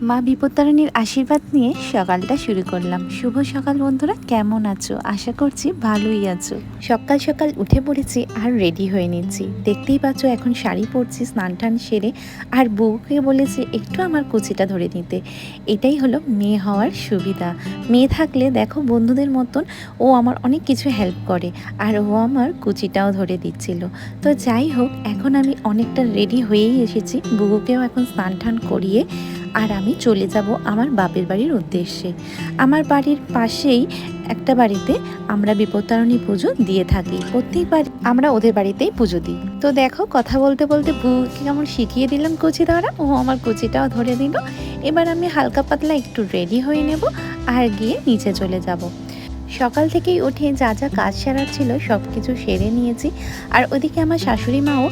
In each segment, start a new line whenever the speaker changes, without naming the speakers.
মা বিপত্তারিণীর আশীর্বাদ নিয়ে সকালটা শুরু করলাম। শুভ সকাল বন্ধুরা, কেমন আছো? আশা করছি ভালোই আছো। সকাল সকাল উঠে পড়েছি আর রেডি হয়ে নিচ্ছি। দেখতেই পাচ্ছ এখন শাড়ি পরছি স্নান টান সেরে, আর বউকে বলেছি একটু আমার কুচিটা ধরে নিতে। এটাই হলো মেয়ে হওয়ার সুবিধা। মেয়ে থাকলে দেখো বন্ধুদের মতন ও আমার অনেক কিছু হেল্প করে, আর ও আমার কুচিটাও ধরে দিচ্ছিল। তো যাই হোক, এখন আমি অনেকটা রেডি হয়েই এসেছি। বুবুকেও এখন স্নান টান করিয়ে আর আমি চলে যাব আমার বাপের বাড়ির উদ্দেশ্যে। আমার বাড়ির পাশেই একটা বাড়িতে আমরা বিপত্তারিণী পুজো দিয়ে থাকি। প্রত্যেকবার আমরা ওদের বাড়িতেই পুজো দিই। তো দেখো, কথা বলতে বলতে বুকে কেমন শিখিয়ে দিলাম কুচি ধরা, ও আমার কুচিটাও ধরে দিল। এবার আমি হালকা পাতলা একটু রেডি হয়ে নেব আর গিয়ে নিচে চলে যাব। সকাল থেকেই উঠে যা যা কাজ সারার ছিল সব কিছু সেরে নিয়েছি। আর ওদিকে আমার শাশুড়ি মাও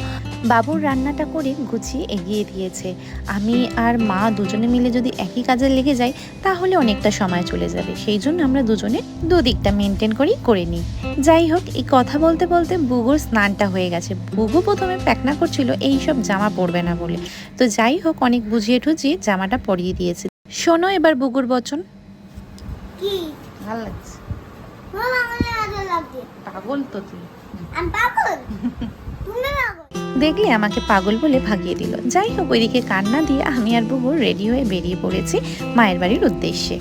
বাবুর রান্নাটা করে গুছিয়ে এগিয়ে দিয়েছে। আমি আর মা দুজনে মিলে যদি একই কাজে লেগে যাই তাহলে অনেকটা সময় চলে যাবে। সেই জন্য আমরা দুজনে দুদিকটা মেনটেন করেই করে নিই। যাই হোক, এই কথা বলতে বলতে বুগুর স্নানটা হয়ে গেছে। বুগু প্রথমে প্যাকনা করছিল এই সব জামা পরবে না বলে, তো যাই হোক অনেক বুঝিয়ে টুঝিয়ে জামাটা পরিয়ে দিয়েছে। শোনো এবার বুগুর বচন।
কি
ভালো লাগছে? পাগল তো তুই। দেখলে আমাকে পাগল বলে ভাগিয়ে দিল। যাই হোক, ওইদিকে কান্না দিয়ে আমি আর বুবু রেডি হয়ে বেরিয়ে পড়েছি মায়ের বাড়ির উদ্দেশ্যে।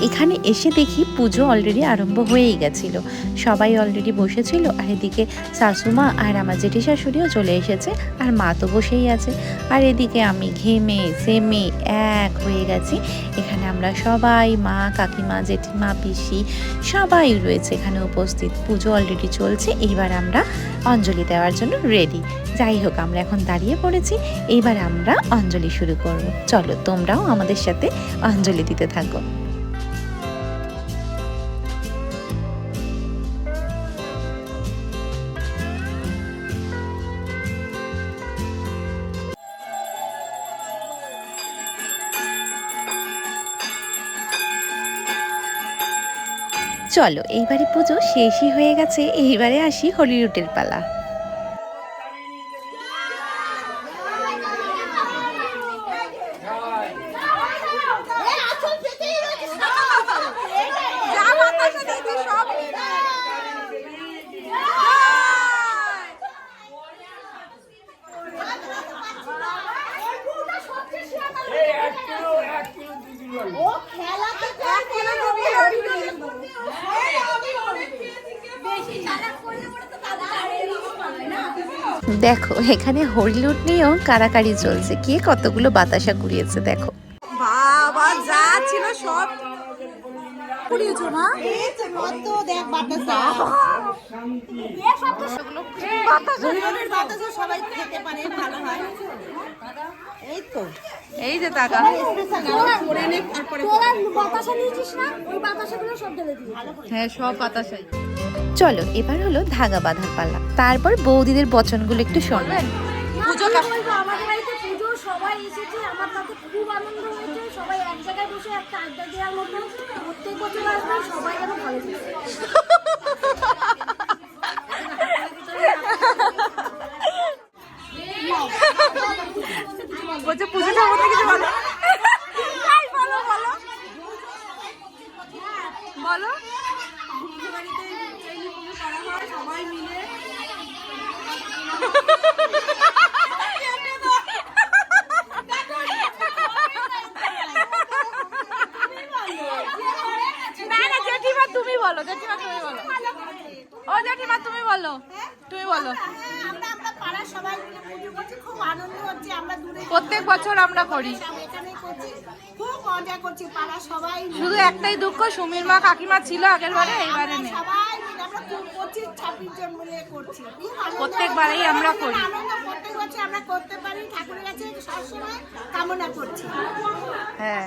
এখানে এসে দেখি পুজো অলরেডি আরম্ভ হয়েই গেছিল। সবাই অলরেডি বসেছিল, আর এদিকে শাশুমা আর আমার জেঠি শাশুড়িও চলে এসেছে, আর মা তো বসেই আছে। আর এদিকে আমি ঘেমে সেমে এক হয়ে গেছি। এখানে আমরা সবাই, মা, কাকিমা, জেঠিমা, পিসি সবাই রয়েছে এখানে উপস্থিত। পুজো অলরেডি চলছে, এইবার আমরা অঞ্জলি দেওয়ার জন্য রেডি। যাই হোক, আমরা এখন দাঁড়িয়ে পড়েছি, এইবার আমরা অঞ্জলি শুরু করব। চলো তোমরাও আমাদের সাথে অঞ্জলি দিতে থাকো। চলো, এইবারে পুজো শেষই হয়ে গেছে, এইবারে আসি হলিউডের পালা। দেখো, এখানে হরিলুট নিয়েও কারাকারি চলছে, কে কতগুলো বাতাসা কুড়িয়েছে দেখো।
বাবা যা ছিল সব কুড়িয়েছো না? দেখ বাতাসা, বাতাসা সবাই খেতে পারে, ভালো হয়। এই তো, এই যে টাকা হ্যাঁ, সব বাতাসাই।
চলো, এবার হলো ধাগা বাঁধার পালা। তারপর বৌদিদের বচনগুলো একটু শুনবেন।
পুজো
আমাদের বাড়িতে পুজো সবাই এসেছে, আমার তাতে খুব আনন্দ হয়েছে। সবাই এক জায়গায় বসে একটা আড্ডা দেওয়ার মতো প্রত্যেক বছর আসবে, সবাই যেন ভালো থাকে।
বলছে পুজো সম্বন্ধে কিছু বলো। বলো বলো বলো। সবাই মিলে তুমি বলো, জেঠিমা তুমি বলো। ও জেঠিমা তুমি বলো, তুমি বলো।
আমরা পাড়ার সবাই মিলে পুজো করছি, খুব আনন্দ হচ্ছে। আমরা দূরে
প্রত্যেক বছর আমরা করি,
এখানে করছি, খুব মজা করছি পাড়া সবাই।
শুধু একটাই দুঃখ, সুমির মা কাকিমা ছিল আগের বারে, এইবারে নেই।
সবাই মিলে আমরা খুব করছি, 26 জন মিলে করছি।
প্রত্যেকবারেই আমরা করি।
আনন্দ প্রত্যেক বছর আমরা করতে পারি, ঠাকুরের কাছে সবসময় কামনা করছি।
হ্যাঁ,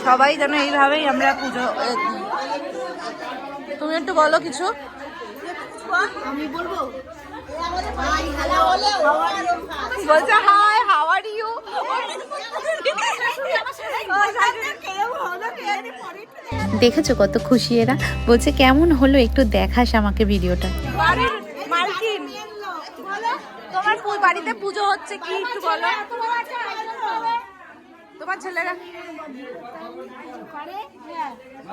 সবাই যেন এইভাবেই আমরা পুজো। তুমি একটু বলো কিছু।
আমি বলবো
বলছে হাই, হাউ আর ইউ।
দেখেছো কত খুশি এরা। বলছে কেমন হলো একটু দেখাস আমাকে ভিডিওটা।
বাড়ির মালকিন, তোমার বাড়িতে পুজো হচ্ছে কি একটু বলো। তোমার ছেলেরা
করে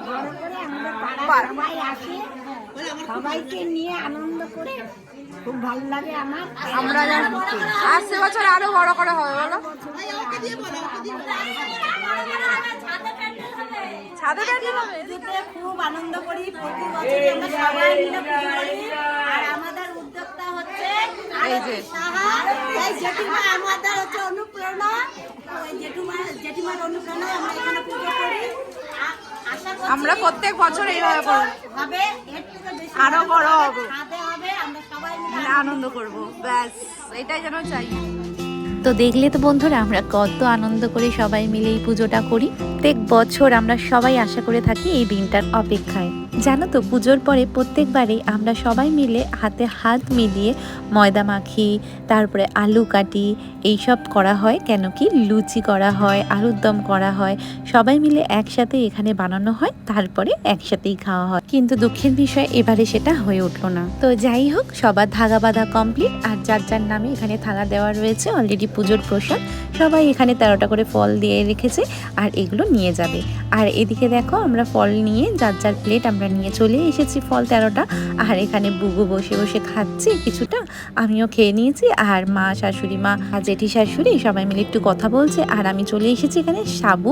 বড় করে আমাদের পাড়ার সবাই আসে, সবাইকে নিয়ে আনন্দ করে খুব ভালো লাগে আমার।
আমরা আসছে বছর আরো বড় করে হবে বলো। ছাদে প্যান্ডেল হবে,
পুজোতে খুব আনন্দ করি, প্রতি বছর আমরা সবাই মিলে পুজো করি। আর আমাদের উদ্যোক্তা হচ্ছে
এই যে
সাহা, এই জেঠিমা আমাদের হচ্ছে অনুপ্রেরণা। ওই জেঠিমার অনুপ্রেরণায় আমরা এখানে পুজো করি। আশা করছি
আমরা প্রত্যেক বছর এইভাবে করব,
হবে, এর থেকে বেশি
আরো বড় হবে,
ছাদে হবে, আমরা সবাই মিলে
আনন্দ করব, ব্যাস এটাই যেন চাই।
তো দেখলে তো বন্ধুরা আমরা কত আনন্দ করে সবাই মিলে এই পুজোটা করি। প্রত্যেক বছর আমরা সবাই আশা করে থাকি এই দিনটার অপেক্ষায়। জানো তো পুজোর পরে প্রত্যেকবারেই আমরা সবাই মিলে হাতে হাত মিলিয়ে ময়দা মাখি, তারপরে আলু কাটি, এইসব করা হয়। কেন কি লুচি করা হয়, আলুর দম করা হয়, সবাই মিলে একসাথে এখানে বানানো হয়, তারপরে একসাথেই খাওয়া হয়। কিন্তু দুঃখের বিষয় এবারে সেটা হয়ে উঠলো না। তো যাই হোক, সবার ধাগা বাঁধা কমপ্লিট, আর যার যার নামে এখানে থালা দেওয়া রয়েছে অলরেডি পুজোর প্রসাদ। সবাই এখানে 13টা করে ফল দিয়ে রেখেছে আর এগুলো নিয়ে যাবে। আর এদিকে দেখো আমরা ফল নিয়ে যার যার প্লেট আমরা নিয়ে চলে এসেছি ফল 13টা। আর এখানে বুবু বসে বসে খাচ্ছে কিছুটা, আমিও খেয়ে নিয়েছি। আর মা, শাশুড়ি মা আর জেঠি শাশুড়ি সবাই মিলে একটু কথা বলছে। আর আমি চলে এসেছি এখানে সাবু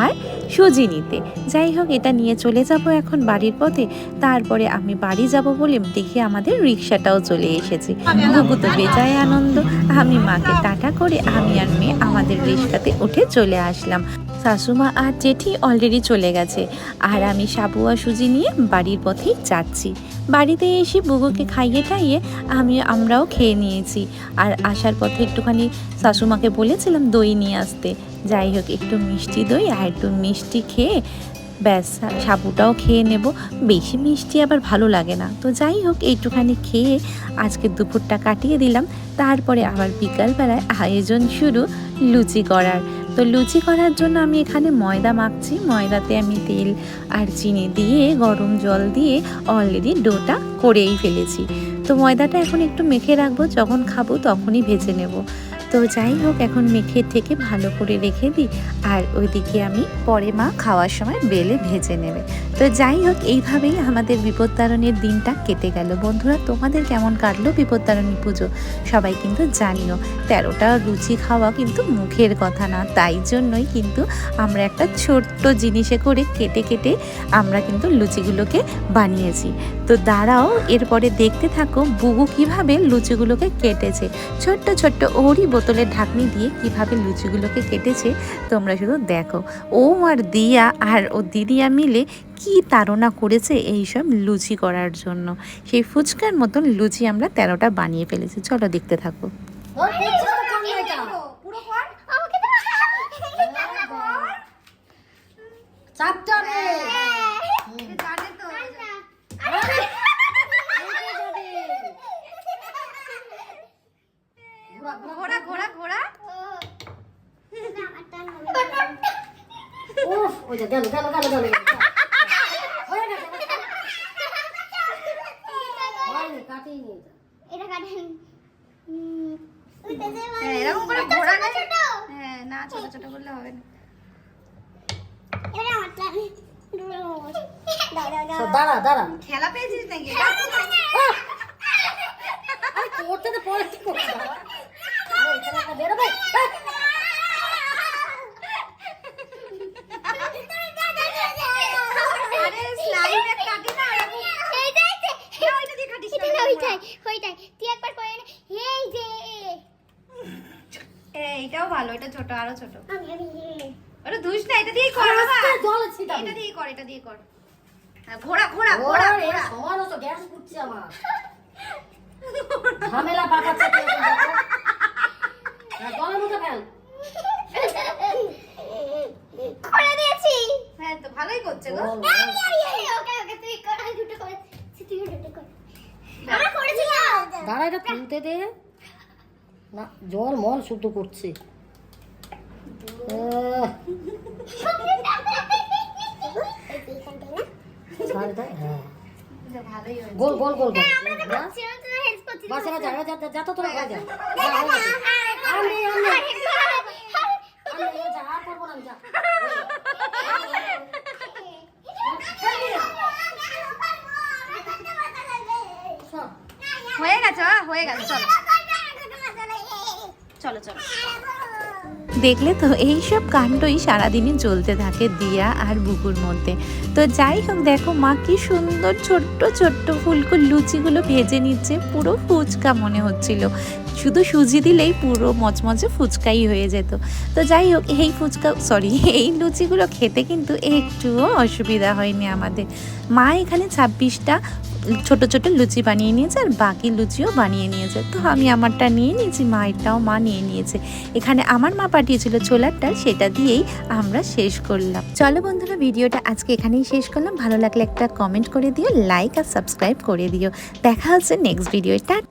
আর সুজি নিতে। যাই হোক, এটা নিয়ে চলে যাব এখন বাড়ির পথে। তারপরে আমি বাড়ি যাব বলে দেখি আমাদের রিক্সাটাও চলে এসেছে। বুবু তো বেজায় আনন্দ। আমি মাকে টাটা করে আমি আর মেয়ে আমাদের রিক্সাতে উঠে চলে আসলাম। শাশুমা আর জেঠি অলরেডি চলে গেছে, আর আমি সাবু আর সুজি নিয়ে বাড়ির পথেই যাচ্ছি। বাড়িতে এসে বুবুকে খাইয়ে টাইয়ে আমরাও খেয়ে নিয়েছি। আর আসার পথে একটুখানি শাশুমাকে বলেছিলাম দই নিয়ে আসতে। যাই হোক, একটু মিষ্টি দই আর একটু মিষ্টি খেয়ে ব্যাস সাবুটাও খেয়ে নেব। বেশি মিষ্টি আবার ভালো লাগে না। তো যাই হোক, এইটুখানি খেয়ে আজকে দুপুরটা কাটিয়ে দিলাম। তারপরে আবার বিকালবেলায় আয়োজন শুরু লুচি করার। তো লুচি করার জন্য আমি এখানে ময়দা মাখছি। ময়দাতে আমি তেল আর চিনি দিয়ে গরম জল দিয়ে অলরেডি ডোটা করেই ফেলেছি। তো ময়দাটা এখন একটু মেখে রাখবো, যখন খাবো তখনই ভেজে নেব। তো যাই হোক, এখন মেখে থেকে ভালো করে রেখে দিই। আর ওইদিকে আমি পরে মা খাওয়ার সময় বেলে ভেজে নেবে। তো যাই হোক, এইভাবেই আমাদের বিপত্তারণীর দিনটা কেটে গেল। বন্ধুরা, তোমাদের কেমন কাটলো বিপত্তারণী পুজো সবাই কিন্তু জানিও। 13টা লুচি খাওয়া কিন্তু মুখের কথা না, তাই জন্যই কিন্তু আমরা একটা ছোট্ট জিনিসে করে কেটে কেটে আমরা কিন্তু লুচিগুলোকে বানিয়েছি। তো দাঁড়াও, এরপরে দেখতে থাকো বুবু কিভাবে লুচিগুলোকে কেটেছে। ছোট্ট ছোট্ট ওরই বোতলের ঢাকনি দিয়ে কিভাবে লুচিগুলোকে কেটেছে তোমরা শুধু দেখো। ও আর দিয়া আর ও দিদিয়া মিলে কি তাড়না করেছে এইসব লুচি করার জন্য। সেই ফুচকার মতন লুচি আমরা 13টা বানিয়ে ফেলেছি। চলো দেখতে থাকো।
ঘোড়া ঘোড়া ঘোড়া এরকম করে ঘোড়া না, হ্যাঁ না, ছোট ছোট করলে হবে না।
দাঁড়া দাঁড়া,
খেলা পেয়েছিস নাকি?
করতে তো পরে কি করতে বেরোবে।
আরে স্লাইডে কাটি না, ওইটা দিয়ে কাটিস না,
তুই একবার করে নে। এই যে
এইটাও ভালো, এটা ছোট, আরো ছোট।
আমি
ওটা ধুস না, এটা দিয়েই কর বাবা, এটা দিয়ে কর, এটা দিয়ে কর। হ্যাঁ, ঘোড়া ঘোড়া ঘোড়া ঘোড়া।
সমান তো গ্যাস উঠছে আমার, ঝামেলা পাকাচ্ছে। গলার মতো ফেল
করে দিয়েছি।
হ্যাঁ তো ভালোই করছে গো।
ওকে ওকে, তুই কর, আমি দুটো করে, তুই দুটো কর। আমরা করেছিলাম।
দাঁড়া, এটা তুলতে দে না, জল মল শুদ্ধ করছে।
ভালোই হয়েছে।
গোল গোল গোল গোল।
আমরা তো করছি, আমি তো হেল্প করছি।
বাস এবার যা যা যা তো তোরা যা। যা আর করবো না আমি, যা। সব।
হয়ে গেছে হয়ে গেছে, চলো চলো চলো।
দেখলে তো এইসব কাণ্ডই সারাদিনই চলতে থাকে দিয়া আর বুকুর মধ্যে। তো যাই হোক, দেখো মা কি সুন্দর ছোট্ট ছোট্ট ফুলকো লুচিগুলো ভেজে নিচ্ছে, পুরো ফুচকা মনে হচ্ছিল। শুধু সুজি দিলেই পুরো মচমচে ফুচকাই হয়ে যেত। তো যাই হোক, এই লুচিগুলো খেতে কিন্তু একটুও অসুবিধা হয়নি আমাদের। মা এখানে 26টা ছোট ছোট লুচি বানিয়ে নিয়েছে আর বাকি লুচিও বানিয়ে নিয়েছে। তো আমি আমারটা নিয়ে নিয়েছি, মায়েরটাও মা নিয়ে নিয়েছে। এখানে আমার মা পাঠিয়েছিল ছোলার ডাল, সেটা দিয়েই আমরা শেষ করলাম। চলো বন্ধুরা, ভিডিওটা আজকে এখানেই শেষ করলাম। ভালো লাগলে একটা কমেন্ট করে দিও, লাইক আর সাবস্ক্রাইব করে দিও। দেখা হচ্ছে নেক্সট ভিডিও।